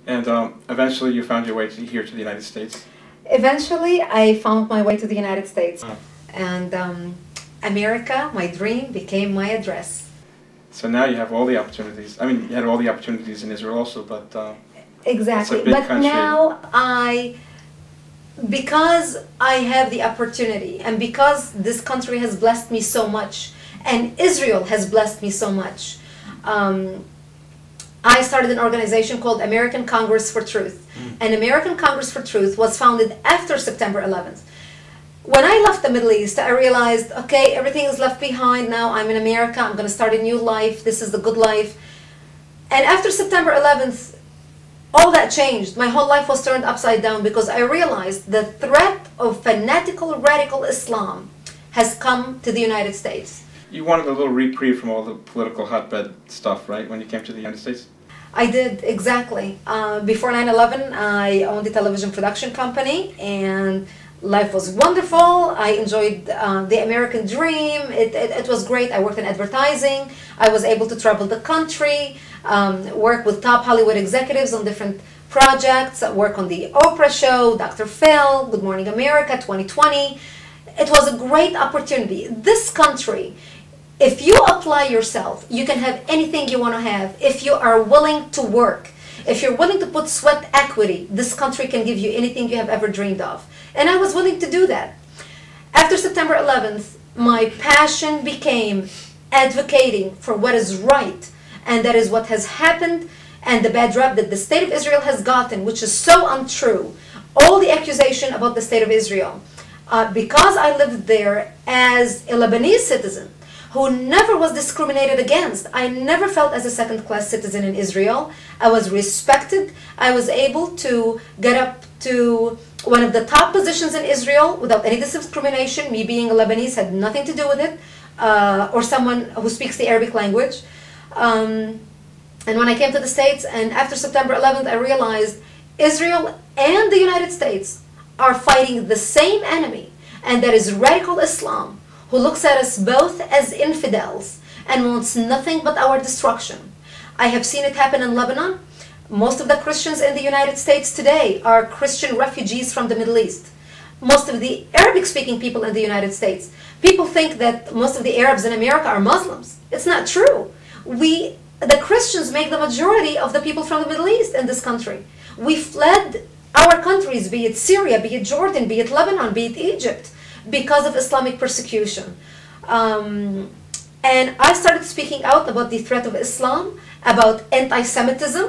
And eventually you found your way here to the United States? Eventually, I found my way to the United States. Oh. And America, my dream, became my address. So now you have all the opportunities. I mean, you had all the opportunities in Israel also, but Exactly. it's a big But country. now because I have the opportunity, and because this country has blessed me so much, and Israel has blessed me so much, I started an organization called American Congress for Truth. And American Congress for Truth was founded after September 11th. When I left the Middle East, I realized, okay, everything is left behind now. I'm in America. I'm going to start a new life. This is the good life. And after September 11th, all that changed. My whole life was turned upside down because I realized the threat of fanatical radical Islam has come to the United States. You wanted a little reprieve from all the political hotbed stuff, right, when you came to the United States? I did, exactly. Before 9/11, I owned a television production company, and life was wonderful. I enjoyed the American dream. It was great. I worked in advertising. I was able to travel the country, work with top Hollywood executives on different projects, work on the Oprah show, Dr. Phil, Good Morning America, 2020. It was a great opportunity. This country, if you apply yourself, you can have anything you want to have. If you are willing to work, if you're willing to put sweat equity, this country can give you anything you have ever dreamed of. And I was willing to do that. After September 11th, my passion became advocating for what is right. And that is what has happened, and the bad rap that the state of Israel has gotten, which is so untrue. All the accusation about the state of Israel. Because I lived there as a Lebanese citizen, who never was discriminated against. I never felt as a second-class citizen in Israel. I was respected. I was able to get up to one of the top positions in Israel without any discrimination. Me being a Lebanese had nothing to do with it, or someone who speaks the Arabic language. And when I came to the States, and after September 11th, I realized Israel and the United States are fighting the same enemy, and that is radical Islam, who looks at us both as infidels and wants nothing but our destruction. I have seen it happen in Lebanon. Most of the Christians in the United States today are Christian refugees from the Middle East. Most of the Arabic-speaking people in the United States. People think that most of the Arabs in America are Muslims. It's not true. The Christians make the majority of the people from the Middle East in this country. We fled our countries, be it Syria, be it Jordan, be it Lebanon, be it Egypt, because of Islamic persecution. And I started speaking out about the threat of Islam, about anti-Semitism.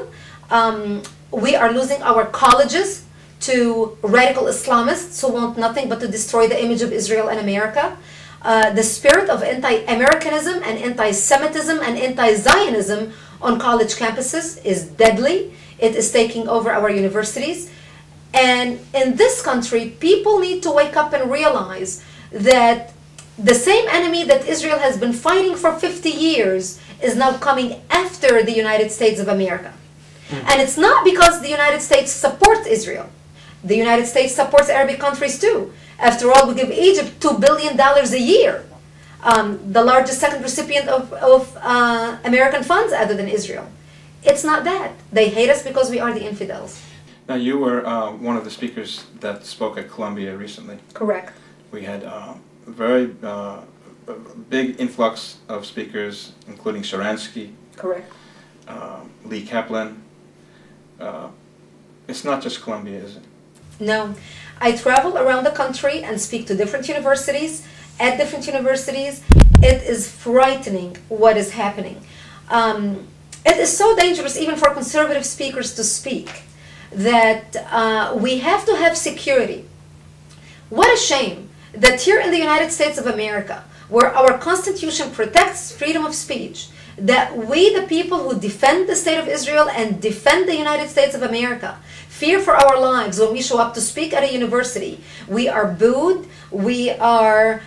We are losing our colleges to radical Islamists who want nothing but to destroy the image of Israel and America. The spirit of anti-Americanism and anti-Semitism and anti-Zionism on college campuses is deadly. It is taking over our universities. And in this country, people need to wake up and realize that the same enemy that Israel has been fighting for 50 years is now coming after the United States of America. And it's not because the United States supports Israel. The United States supports Arabic countries too. After all, we give Egypt $2 billion a year, the largest second recipient of American funds other than Israel. It's not that. They hate us because we are the infidels. Now, you were one of the speakers that spoke at Columbia recently. Correct. We had a very big influx of speakers, including Sharansky. Correct. Lee Kaplan. It's not just Columbia, is it? No. I travel around the country and speak to different universities, at different universities. It is frightening what is happening. It is so dangerous even for conservative speakers to speak that we have to have security. What a shame that here in the United States of America, where our Constitution protects freedom of speech, that we, the people who defend the state of Israel and defend the United States of America, fear for our lives when we show up to speak at a university. We are booed, we are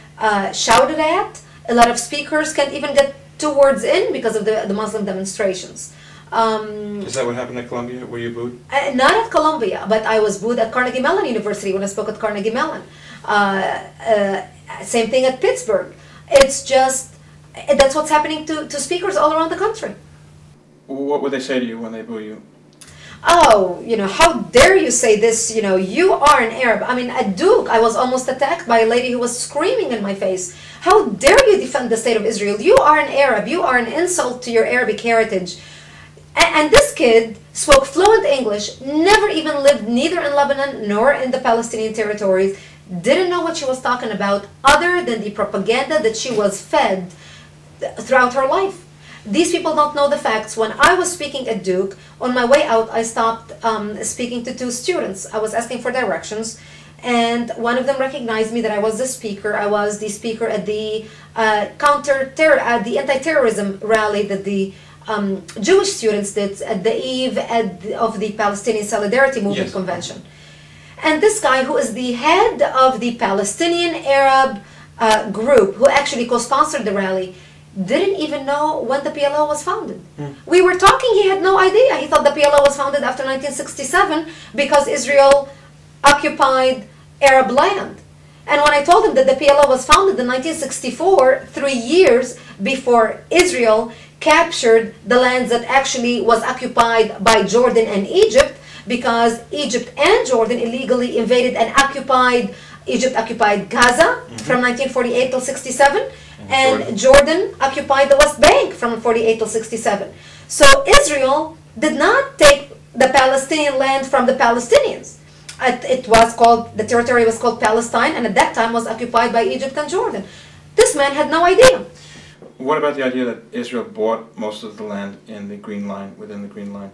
shouted at. A lot of speakers can't even get 2 words in because of the Muslim demonstrations. Is that what happened at Columbia? Were you booed? Not at Columbia, but I was booed at Carnegie Mellon University when I spoke at Carnegie Mellon. Same thing at Pittsburgh. It's just, that's what's happening to speakers all around the country. What would they say to you when they boo you? oh, how dare you say this, you are an Arab. I mean, at Duke, I was almost attacked by a lady who was screaming in my face. How dare you defend the state of Israel? You are an Arab. You are an insult to your Arabic heritage. And this kid spoke fluent English, never even lived neither in Lebanon nor in the Palestinian territories, didn't know what she was talking about other than the propaganda that she was fed throughout her life. These people don't know the facts. When I was speaking at Duke, on my way out, I stopped speaking to two students. I was asking for directions, and one of them recognized me that I was the speaker. I was the speaker at the the anti-terrorism rally that the Jewish students did at the eve of the Palestinian Solidarity Movement Convention. And this guy, who is the head of the Palestinian Arab group, who actually co-sponsored the rally, didn't even know when the PLO was founded. We were talking, he had no idea. He thought the PLO was founded after 1967 because Israel occupied Arab land. And when I told him that the PLO was founded in 1964, 3 years before Israel captured the lands that actually was occupied by Jordan and Egypt, because Egypt and Jordan illegally invaded and occupied, Egypt occupied Gaza from 1948 till 67, and Jordan occupied the West Bank from 48 till 67. So Israel did not take the Palestinian land from the Palestinians. It was called, the territory was called Palestine, and at that time was occupied by Egypt and Jordan. This man had no idea. What about the idea that Israel bought most of the land in the Green Line, within the Green Line?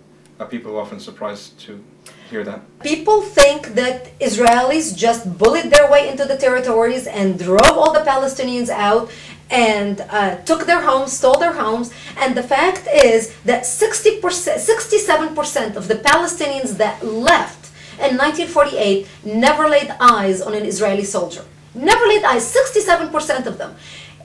People are often surprised to hear that. People think that Israelis just bullied their way into the territories and drove all the Palestinians out and took their homes, stole their homes. And the fact is that 67% of the Palestinians that left in 1948 never laid eyes on an Israeli soldier. Never laid eyes, 67% of them.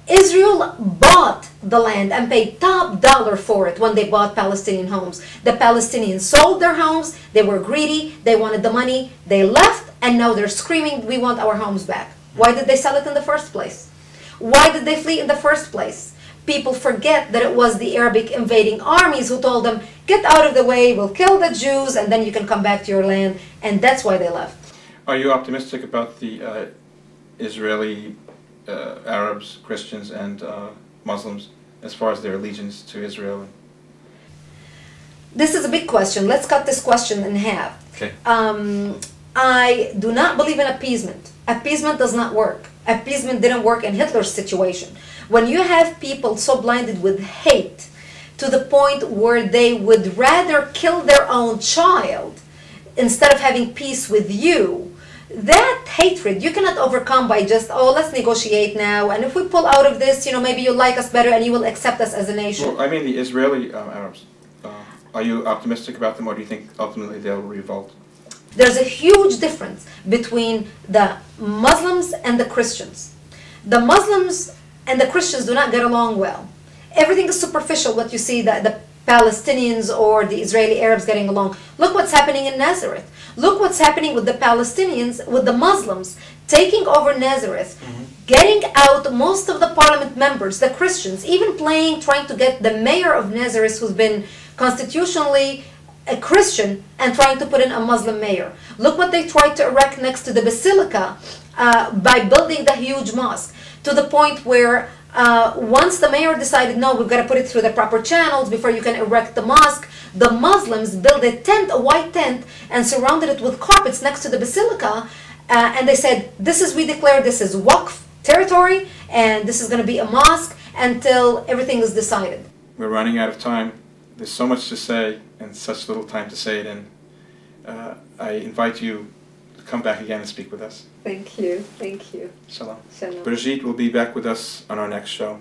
Israel bought the land and paid top dollar for it when they bought Palestinian homes. The Palestinians sold their homes, they were greedy, they wanted the money, they left, and now they're screaming, we want our homes back. Why did they sell it in the first place? Why did they flee in the first place? People forget that it was the Arabic invading armies who told them, get out of the way, we'll kill the Jews, and then you can come back to your land, and that's why they left. Are you optimistic about the Israeli Arabs, Christians, and Muslims as far as their allegiance to Israel? This is a big question. Let's cut this question in half. Okay. I do not believe in appeasement. Appeasement does not work. Appeasement didn't work in Hitler's situation. When you have people so blinded with hate to the point where they would rather kill their own child instead of having peace with you, that hatred you cannot overcome by just, oh, let's negotiate now, and if we pull out of this, maybe you'll like us better and you will accept us as a nation. Well, I mean the Israeli Arabs. Are you optimistic about them, or do you think ultimately they'll revolt? There's a huge difference between the Muslims and the Christians. The Muslims and the Christians do not get along well. Everything is superficial, what you see, the Palestinians or the Israeli Arabs getting along. Look what's happening in Nazareth. Look what's happening with the Palestinians, with the Muslims, taking over Nazareth, getting out most of the parliament members, the Christians, even trying to get the mayor of Nazareth, who's been constitutionally a Christian, and trying to put in a Muslim mayor. Look what they tried to erect next to the basilica by building the huge mosque, to the point where once the mayor decided, no, we've got to put it through the proper channels before you can erect the mosque, the Muslims built a tent, a white tent, and surrounded it with carpets next to the basilica, and they said, we declare this is Waqf territory, and this is going to be a mosque until everything is decided. We're running out of time. There's so much to say and such little time to say it in. I invite you to come back again and speak with us. Thank you. Thank you. Shalom. Shalom. Brigitte will be back with us on our next show.